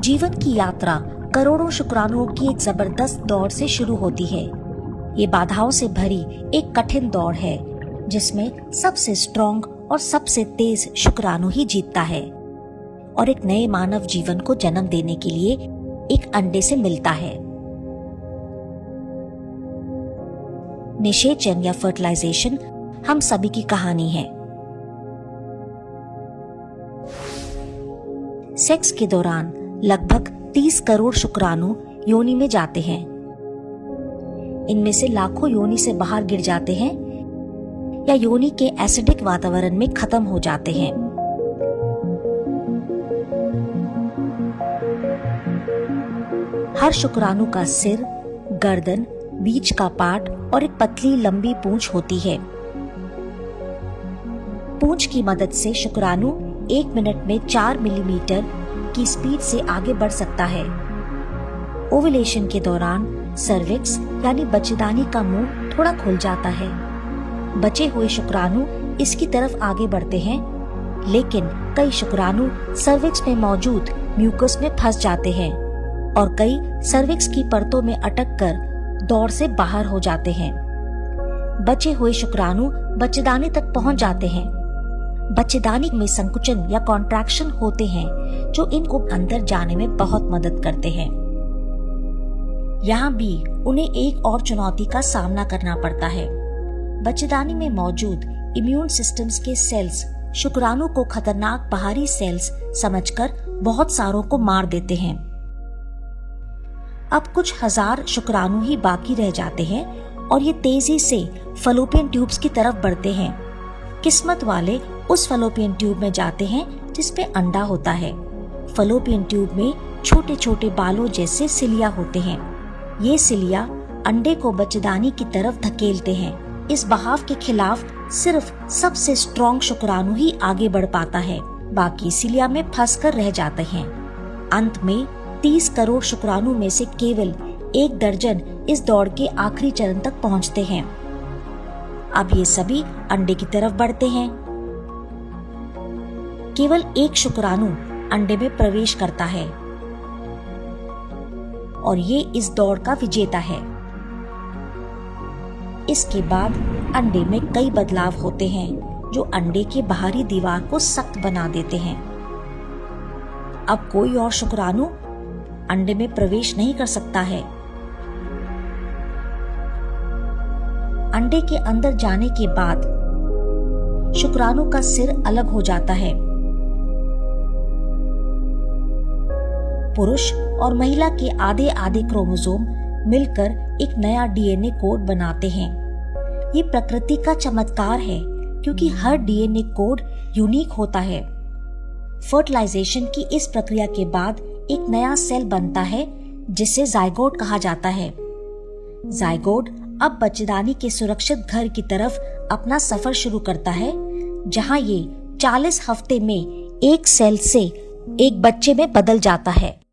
जीवन की यात्रा करोड़ों शुक्राणुओं की एक जबरदस्त दौड़ से शुरू होती है। ये बाधाओं से भरी एक कठिन दौड़ है जिसमें सबसे स्ट्रॉन्ग और सबसे तेज शुक्राणु ही जीतता है और एक नए मानव जीवन को जन्म देने के लिए एक अंडे से मिलता है। निषेचन या फर्टिलाइजेशन हम सभी की कहानी है। सेक्स के दौरान लगभग 30 करोड़ शुक्राणु योनि में जाते हैं। इनमें से लाखों योनि से बाहर गिर जाते हैं या योनि के एसिडिक वातावरण में खत्म हो जाते हैं। हर शुक्राणु का सिर, गर्दन, बीच का पार्ट और एक पतली लंबी पूंछ होती है। पूंछ की मदद से शुक्राणु 1 मिनट में 4 मिलीमीटर की स्पीड से आगे बढ़ सकता है। ओव्यूलेशन के दौरान सर्विक्स यानी बच्चेदानी का मुंह थोड़ा खुल जाता है। बचे हुए शुक्राणु इसकी तरफ आगे बढ़ते हैं, लेकिन कई शुक्राणु सर्विक्स में मौजूद म्यूकस में फंस जाते हैं और कई सर्विक्स की परतों में अटक कर दौड़ से बाहर हो जाते हैं। बचे हुए शुक्राणु बच्चेदानी तक पहुंच जाते हैं। बच्चेदानी में संकुचन या कॉन्ट्रैक्शन होते हैं जो इनको अंदर जाने में बहुत मदद करते हैं। यहाँ भी उन्हें एक और चुनौती का सामना करना पड़ता है। बच्चेदानी में मौजूद इम्यून सिस्टम्स के सेल्स शुक्राणु को खतरनाक बाहरी सेल्स समझकर बहुत सारों को मार देते हैं। अब कुछ हजार शुक्राणु ही बाकी रह जाते हैं और ये तेजी से फलोपियन ट्यूब्स की तरफ बढ़ते हैं। किस्मत वाले उस फलोपियन ट्यूब में जाते हैं जिसमें अंडा होता है। फलोपियन ट्यूब में छोटे छोटे बालों जैसे सिलिया होते हैं। ये सिलिया अंडे को बच्चेदानी की तरफ धकेलते हैं। इस बहाव के खिलाफ सिर्फ सबसे स्ट्रॉन्ग शुक्राणु ही आगे बढ़ पाता है, बाकी सिलिया में फंसकर रह जाते हैं। अंत में 30 करोड़ शुक्राणु में से केवल 1 दर्जन इस दौड़ के आखिरी चरण तक पहुंचते हैं। अब ये सभी अंडे की तरफ बढ़ते हैं। केवल 1 शुक्राणु अंडे में प्रवेश करता है और ये इस दौड़ का विजेता है। इसके बाद अंडे में कई बदलाव होते हैं जो अंडे के बाहरी दीवार को सख्त बना देते हैं। अब कोई और शुक्राणु अंडे में प्रवेश नहीं कर सकता है। अंडे के अंदर जाने के बाद शुक्राणु का सिर अलग हो जाता है। पुरुष और महिला के आधे आधे क्रोमोसोम मिलकर एक नया डीएनए कोड बनाते हैं। ये प्रकृति का चमत्कार है क्योंकि हर डीएनए कोड यूनिक होता है। फर्टिलाइजेशन की इस प्रक्रिया के बाद एक नया सेल बनता है जिसे जाइगोट कहा जाता है। जाइगोट अब बच्चेदानी के सुरक्षित घर की तरफ अपना सफर शुरू करता है, जहां ये 40 हफ्ते में एक सेल से एक बच्चे में बदल जाता है।